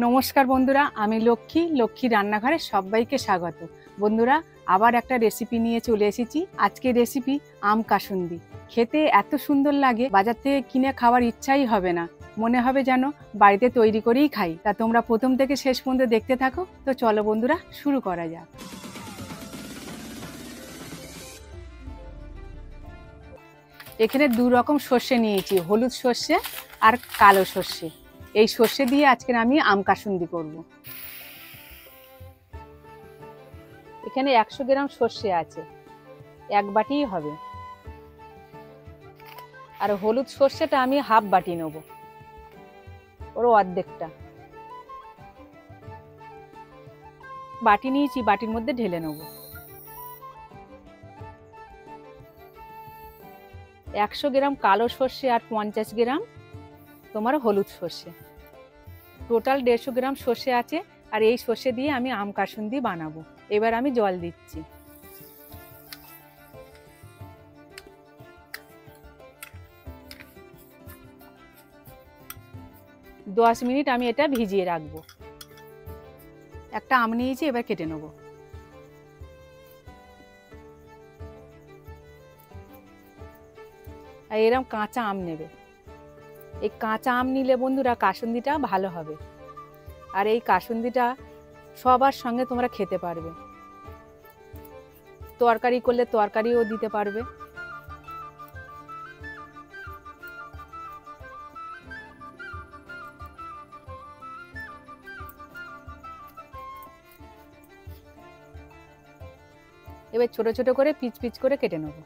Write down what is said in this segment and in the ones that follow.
নমস্কার বন্ধুরা, আমি লক্ষ্মী রান্নাঘরে সবাইকে স্বাগত। বন্ধুরা, আবার একটা রেসিপি নিয়ে চলে এসেছি। আজকের রেসিপি আম কাসুন্দি। খেতে এত সুন্দর লাগে, বাজার থেকে কিনে খাওয়ার ইচ্ছাই হবে না, মনে হবে যেন বাড়িতে তৈরি করেই খাই। তা তোমরা প্রথম থেকে শেষ পর্যন্ত দেখতে থাকো। তো চলো বন্ধুরা, শুরু করা যাক। এখানে দু রকম সর্ষে নিয়েছি, হলুদ সর্ষে আর কালো সর্ষে। এই সর্ষে দিয়ে আজকে আমি আম কাসুন্দি করব। এখানে 100 গ্রাম সর্ষে আছে, এক বাটিই হবে। আর হলুদ সর্ষেটা আমি হাফ বাটি নেব, ওর অর্ধেকটা। বাটি নিয়েছি, বাটির মধ্যে ঢেলে নেব। 100 গ্রাম কালো সর্ষে আর 50 গ্রাম তোমার হলুদ সর্ষে, টোটাল 150 গ্রাম সর্ষে আছে। আর এই সর্ষে দিয়ে আমি আম কাসুন্দি বানাবো। এবার আমি জল দিচ্ছি। দশ মিনিট আমি এটা ভিজিয়ে রাখবো। একটা আম নিয়েছি, এবার কেটে নেব। আর এরকম কাঁচা আম নেবে। এই কাঁচা আম নিলে বন্ধুরা কাসুন্দিটা ভালো হবে। আর এই কাসুন্দিটা সবার সঙ্গে তোমরা খেতে পারবে, তরকারি করলে তরকারিও দিতে পারবে। এবার ছোট ছোট করে পিচ পিচ করে কেটে নেব।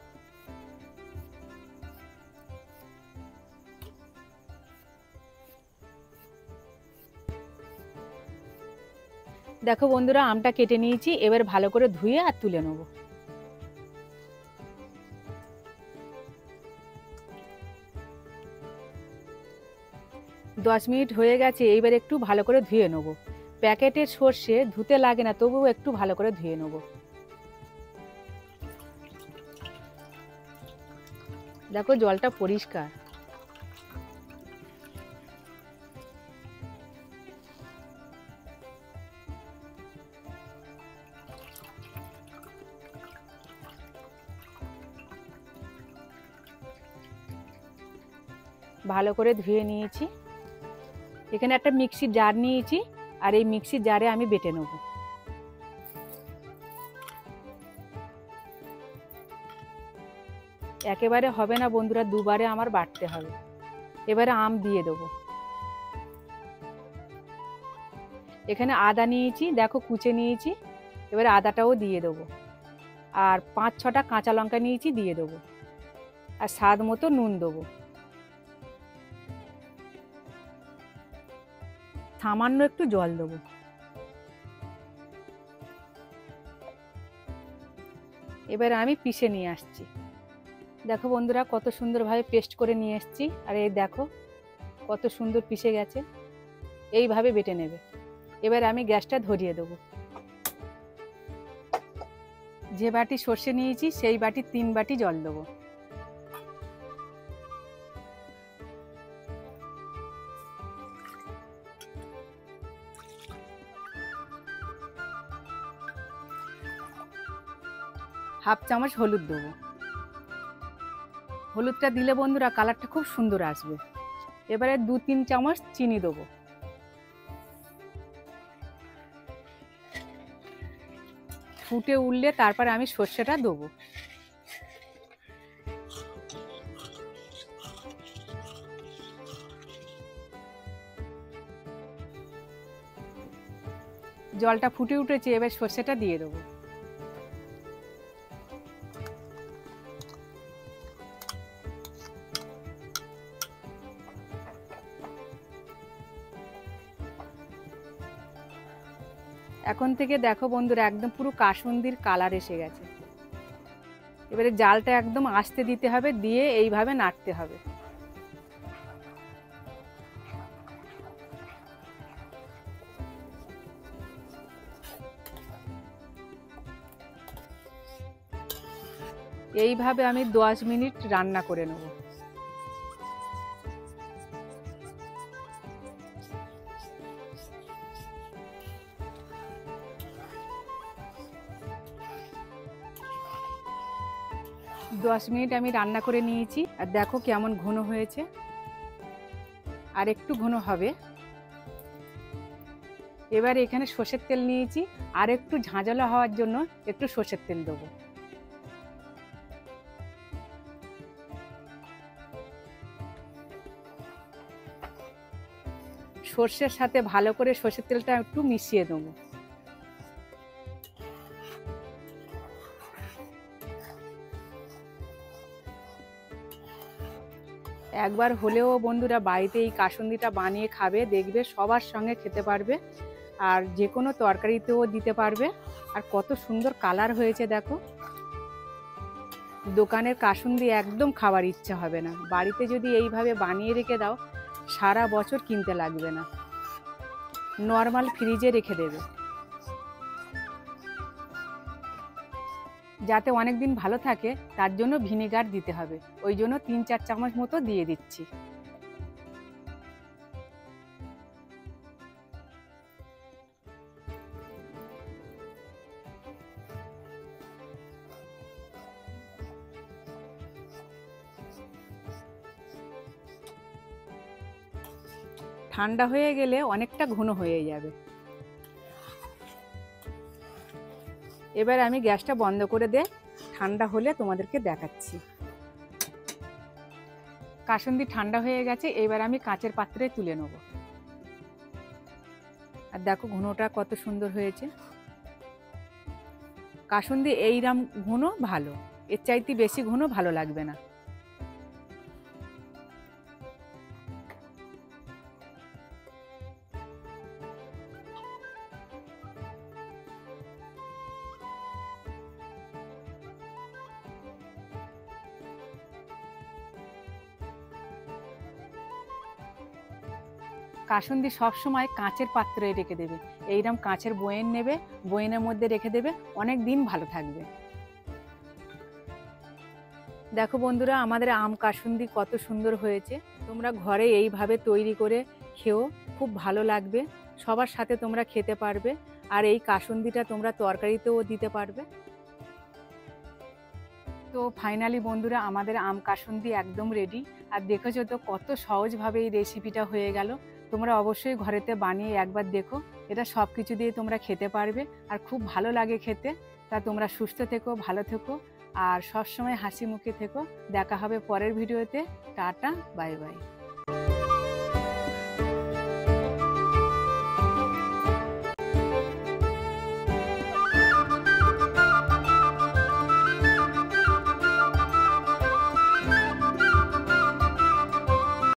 দেখো বন্ধুরা, আমটা কেটে নিয়েছি। এবার ভালো করে ধুয়ে আর তুলে নেব। দশ মিনিট হয়ে গেছে, এইবার একটু ভালো করে ধুয়ে নেব। প্যাকেটের সর্ষে ধুতে লাগে না, তবুও একটু ভালো করে ধুয়ে নেব। দেখো জলটা পরিষ্কার। ভালো করে ধুয়ে নিয়েছি। এখানে একটা মিক্সির জার নিয়েছি, আর এই মিক্সির জারে আমি বেটে নেব। একেবারে হবে না বন্ধুরা, দুবারে আমার বাটতে হবে। এবারে আম দিয়ে দেবো। এখানে আদা নিয়েছি, দেখো কুচে নিয়েছি। এবারে আদাটাও দিয়ে দেবো। আর 5-6টা কাঁচা লঙ্কা নিয়েছি, দিয়ে দেবো। আর স্বাদ মতো নুন দেবো। সামান্য একটু জল দেবো। এবার আমি পিষে নিয়ে আসছি। দেখো বন্ধুরা, কত সুন্দরভাবে পেস্ট করে নিয়ে এসছি। আর এই দেখো কত সুন্দর পিষে গেছে। এইভাবে বেটে নেবে। এবার আমি গ্যাসটা ধরিয়ে দেবো। যে বাটি সর্ষে নিয়েছি সেই বাটি 3 বাটি জল দেবো। হাফ চামচ হলুদ দেবো। হলুদটা দিলে বন্ধুরা কালারটা খুব সুন্দর আসবে। এবারে 2-3 চামচ চিনি দেবো। ফুটে উঠলে তারপর আমি সর্ষেটা দেবো। জলটা ফুটে উঠেছে, এবার সর্ষেটা দিয়ে দেবো। এখন থেকে দেখো বন্ধুরা, একদম পুরো কাসুন্দির কালার এসে গেছে। এবারে জালটা একদম আস্তে দিতে হবে, দিয়ে এইভাবে নাড়তে হবে। এইভাবে আমি 10 মিনিট রান্না করে নেব। 10 মিনিট আমি রান্না করে নিয়েছি, আর দেখো কেমন ঘন হয়েছে, আর একটু ঘন হবে। এবার এখানে সর্ষের তেল নিয়েছি, আর একটু ঝাঁঝালো হওয়ার জন্য একটু সর্ষের তেল দেবো। সর্ষের সাথে ভালো করে সর্ষের তেলটা একটু মিশিয়ে দেবো। একবার হলেও বন্ধুরা বাড়িতে এই কাসুন্দিটা বানিয়ে খাবে, দেখবে সবার সঙ্গে খেতে পারবে, আর যে কোনো তরকারিতেও দিতে পারবে। আর কত সুন্দর কালার হয়েছে দেখো। দোকানের কাসুন্দি একদম খাবার ইচ্ছা হবে না, বাড়িতে যদি এইভাবে বানিয়ে রেখে দাও সারা বছর কিনতে লাগবে না। নর্মাল ফ্রিজে রেখে দেবে, যাতে অনেক দিন ভালো থাকে তার জন্য ভিনেগার দিতে হবে, ওই জন্য 3-4 চামচ মতো দিয়ে দিচ্ছি। ঠান্ডা হয়ে গেলে অনেকটা ঘন হয়ে যাবে। এবার আমি গ্যাসটা বন্ধ করে দিয়ে ঠান্ডা হলে তোমাদেরকে দেখাচ্ছি। কাসুন্দি ঠান্ডা হয়ে গেছে, এবার আমি কাঁচের পাত্রে তুলে নেব। আর দেখো ঘনটা কত সুন্দর হয়েছে। কাসুন্দি এইরকম ঘন ভালো, এর চাইতে বেশি ঘন ভালো লাগবে না। কাসুন্দি সবসময় কাঁচের পাত্রে রেখে দেবে, এইরকম কাঁচের বয়েন নেবে, বয়েনের মধ্যে রেখে দেবে, অনেক দিন ভালো থাকবে। দেখো বন্ধুরা, আমাদের আম কাসুন্দি কত সুন্দর হয়েছে। তোমরা ঘরে এইভাবে তৈরি করে খেও, খুব ভালো লাগবে, সবার সাথে তোমরা খেতে পারবে। আর এই কাসুন্দিটা তোমরা তরকারিতেও দিতে পারবে। তো ফাইনালি বন্ধুরা, আমাদের আম কাসুন্দি একদম রেডি। আর দেখেছো তো কত সহজভাবে এই রেসিপিটা হয়ে গেল। তোমরা অবশ্যই ঘরেতে বানিয়ে একবার দেখো, এটা সব কিছু দিয়ে তোমরা খেতে পারবে, আর খুব ভালো লাগে খেতে। তা তোমরা সুস্থ থেকো, ভালো থেকো, আর সবসময় হাসি মুখে থেকো। দেখা হবে পরের ভিডিওতে। Tata, bye bye.